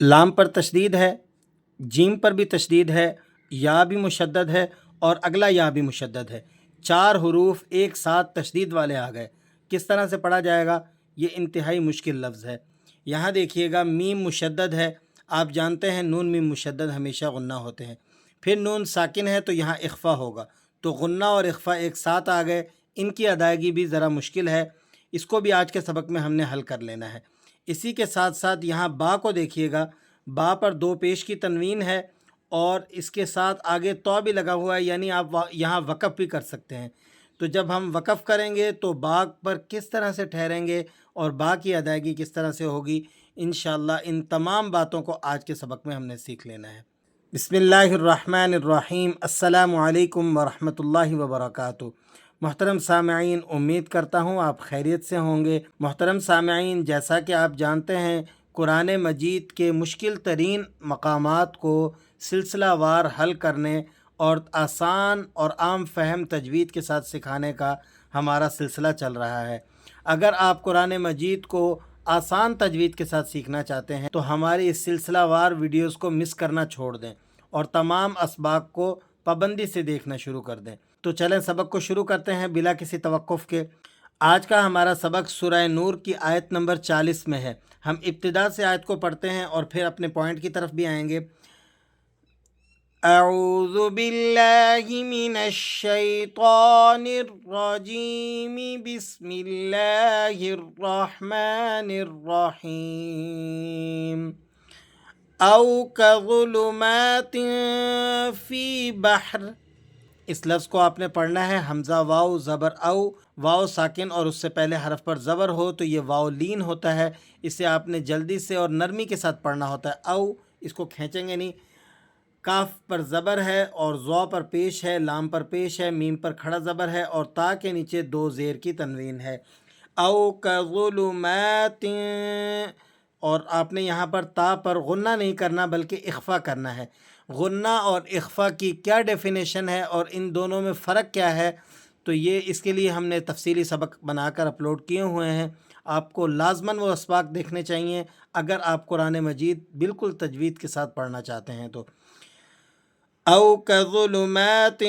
لام پر تشدید ہے، جیم پر بھی تشدید ہے، یا بھی مشدد ہے اور اگلا یا بھی مشدد ہے۔ 4 حروف ایک ساتھ تشدید والے آ گئے، کس طرح سے پڑھا جائے گا؟ یہ انتہائی مشکل لفظ ہے۔ یہاں دیکھیے گا، میم مشدد ہے، آپ جانتے ہیں نون میم مشدد ہمیشہ غنہ ہوتے ہیں۔ پھر نون ساکن ہے تو یہاں اخفا ہوگا، تو غنہ اور اخفا ایک ساتھ آ گئے، ان کی ادائیگی بھی ذرا مشکل ہے، اس کو بھی آج کے سبق میں ہم نے حل کر لینا ہے۔ اسی کے ساتھ ساتھ یہاں با کو دیکھیے گا، با پر 2 پیش کی تنوین ہے اور اس کے ساتھ آگے تو بھی لگا ہوا ہے، یعنی آپ یہاں وقف بھی کر سکتے ہیں۔ تو جب ہم وقف کریں گے تو با پر کس طرح سے ٹھہریں گے اور با کی ادائیگی کس طرح سے ہوگی، انشاءاللہ ان تمام باتوں کو آج کے سبق میں ہم نے سیکھ لینا ہے۔ بسم اللہ الرحمن الرحیم۔ السلام علیکم ورحمۃ اللہ وبرکاتہ۔ محترم سامعین، امید کرتا ہوں آپ خیریت سے ہوں گے۔ محترم سامعین، جیسا کہ آپ جانتے ہیں، قرآن مجید کے مشکل ترین مقامات کو سلسلہ وار حل کرنے اور آسان اور عام فہم تجوید کے ساتھ سکھانے کا ہمارا سلسلہ چل رہا ہے۔ اگر آپ قرآن مجید کو آسان تجوید کے ساتھ سیکھنا چاہتے ہیں تو ہماری اس سلسلہ وار ویڈیوز کو مس کرنا چھوڑ دیں اور تمام اسباق کو پابندی سے دیکھنا شروع کر دیں۔ تو چلیں سبق کو شروع کرتے ہیں بلا کسی توقف کے۔ آج کا ہمارا سبق سورہ نور کی آیت نمبر 40 میں ہے۔ ہم ابتدا سے آیت کو پڑھتے ہیں اور پھر اپنے پوائنٹ کی طرف بھی آئیں گے۔ اعوذ باللہ من الشیطان الرجیم، بسم اللہ الرحمن الرحیم۔ او کظلمات فی بحر، اس لفظ کو آپ نے پڑھنا ہے حمزہ واو زبر او، واو ساکن اور اس سے پہلے حرف پر زبر ہو تو یہ واو لین ہوتا ہے، اسے آپ نے جلدی سے اور نرمی کے ساتھ پڑھنا ہوتا ہے۔ او، اس کو کھینچیں گے نہیں۔ کاف پر زبر ہے اور ضو پر پیش ہے، لام پر پیش ہے، میم پر کھڑا زبر ہے اور تا کے نیچے 2 زیر کی تنوین ہے۔ او کظلمات، اور آپ نے یہاں پر تا پر غنہ نہیں کرنا بلکہ اخفا کرنا ہے۔ غنہ اور اخفا کی کیا ڈیفینیشن ہے اور ان دونوں میں فرق کیا ہے، تو یہ اس کے لیے ہم نے تفصیلی سبق بنا کر اپلوڈ کیے ہوئے ہیں۔ آپ کو لازماً وہ اسباق دیکھنے چاہیے اگر آپ قرآن مجید بالکل تجوید کے ساتھ پڑھنا چاہتے ہیں تو۔ او کظلمات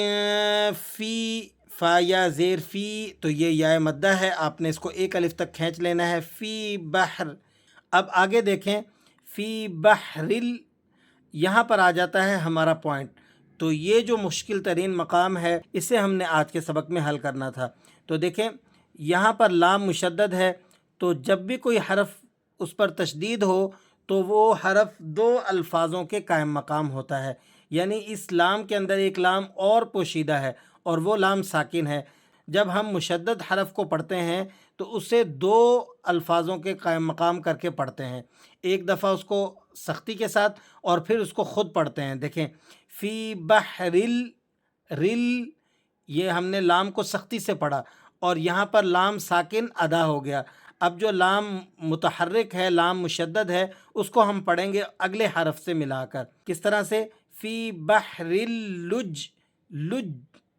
فی، فا یا زیر فی، تو یہ یا مدہ ہے، آپ نے اس کو ایک الف تک کھینچ لینا ہے۔ فی بحر، اب آگے دیکھیں، فی بحرل، یہاں پر آ جاتا ہے ہمارا پوائنٹ۔ تو یہ جو مشکل ترین مقام ہے اسے ہم نے آج کے سبق میں حل کرنا تھا۔ تو دیکھیں یہاں پر لام مشدد ہے، تو جب بھی کوئی حرف اس پر تشدید ہو تو وہ حرف 2 الفاظوں کے قائم مقام ہوتا ہے، یعنی اس لام کے اندر ایک لام اور پوشیدہ ہے اور وہ لام ساکن ہے۔ جب ہم مشدد حرف کو پڑھتے ہیں تو اسے 2 الفاظوں کے قائم مقام کر کے پڑھتے ہیں، ایک دفعہ اس کو سختی کے ساتھ اور پھر اس کو خود پڑھتے ہیں۔ دیکھیں فی بحرل، رل، یہ ہم نے لام کو سختی سے پڑھا اور یہاں پر لام ساکن ادا ہو گیا۔ اب جو لام متحرک ہے، لام مشدد ہے، اس کو ہم پڑھیں گے اگلے حرف سے ملا کر۔ کس طرح سے؟ فی بحرل لج، لج،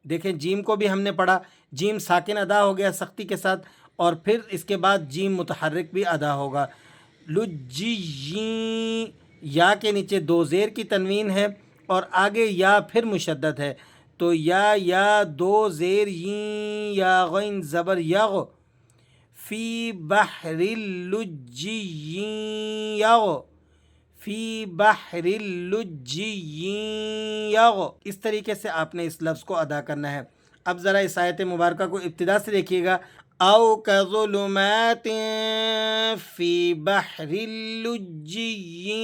دیکھیں جیم کو بھی ہم نے پڑھا، جیم ساکن ادا ہو گیا سختی کے ساتھ اور پھر اس کے بعد جیم متحرک بھی ادا ہوگا۔ لجین، یا کے نیچے 2 زیر کی تنوین ہے اور آگے یا پھر مشدد ہے، تو یا 2 زیر یین، یا غین زبر یغ، فی بحر اللجین یغ، فی بحر اللجین یغ، اس طریقے سے آپ نے اس لفظ کو ادا کرنا ہے۔ اب ذرا اس آیت مبارکہ کو ابتدا سے دیکھیے گا۔ او کظلمات فی بحر اللجین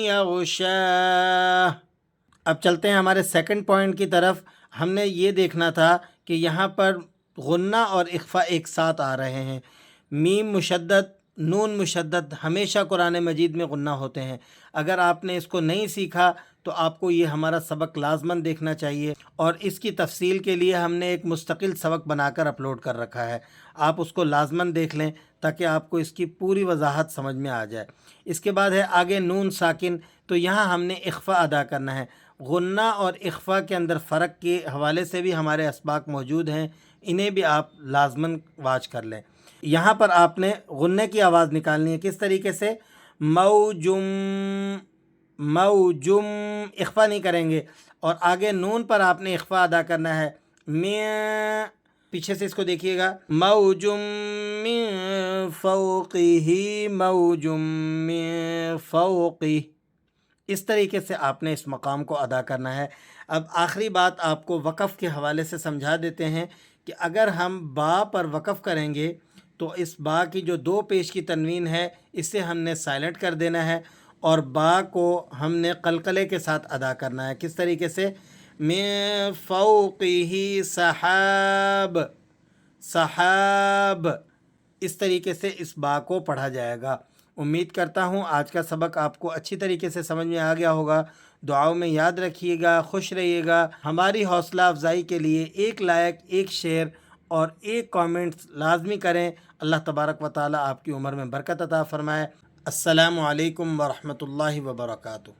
یغشاہ۔ اب چلتے ہیں ہمارے سیکنڈ پوائنٹ کی طرف۔ ہم نے یہ دیکھنا تھا کہ یہاں پر غنہ اور اخفا ایک ساتھ آ رہے ہیں۔ میم مشدد، نون مشدد ہمیشہ قرآن مجید میں غنہ ہوتے ہیں۔ اگر آپ نے اس کو نہیں سیکھا تو آپ کو یہ ہمارا سبق لازماً دیکھنا چاہیے اور اس کی تفصیل کے لیے ہم نے ایک مستقل سبق بنا کر اپلوڈ کر رکھا ہے، آپ اس کو لازماً دیکھ لیں تاکہ آپ کو اس کی پوری وضاحت سمجھ میں آ جائے۔ اس کے بعد ہے آگے نون ساکن، تو یہاں ہم نے اخفا ادا کرنا ہے۔ غنہ اور اخفا کے اندر فرق کے حوالے سے بھی ہمارے اسباق موجود ہیں، انہیں بھی آپ لازماً واچ کر لیں۔ یہاں پر آپ نے غنے کی آواز نکالنی ہے، کس طریقے سے؟ موجم، موجم اخفا نہیں کریں گے، اور آگے نون پر آپ نے اخفا ادا کرنا ہے، میں پیچھے سے اس کو دیکھیے گا، موجم من فوقہ، موجم من فوقہ، اس طریقے سے آپ نے اس مقام کو ادا کرنا ہے۔ اب آخری بات آپ کو وقف کے حوالے سے سمجھا دیتے ہیں کہ اگر ہم با پر وقف کریں گے تو اس با کی جو دو پیش کی تنوین ہے اسے ہم نے سائلنٹ کر دینا ہے، اور با کو ہم نے قلقلے کے ساتھ ادا کرنا ہے۔ کس طریقے سے؟ من فوقہ سحاب، سحاب، اس طریقے سے اس با کو پڑھا جائے گا۔ امید کرتا ہوں آج کا سبق آپ کو اچھی طریقے سے سمجھ میں آ گیا ہوگا۔ دعاؤں میں یاد رکھیے گا، خوش رہیے گا۔ ہماری حوصلہ افزائی کے لیے ایک لائک، ایک شیئر اور ایک کامنٹس لازمی کریں۔ اللہ تبارک و تعالی آپ کی عمر میں برکت عطا فرمائے۔ السلام علیکم ورحمۃ اللہ وبرکاتہ۔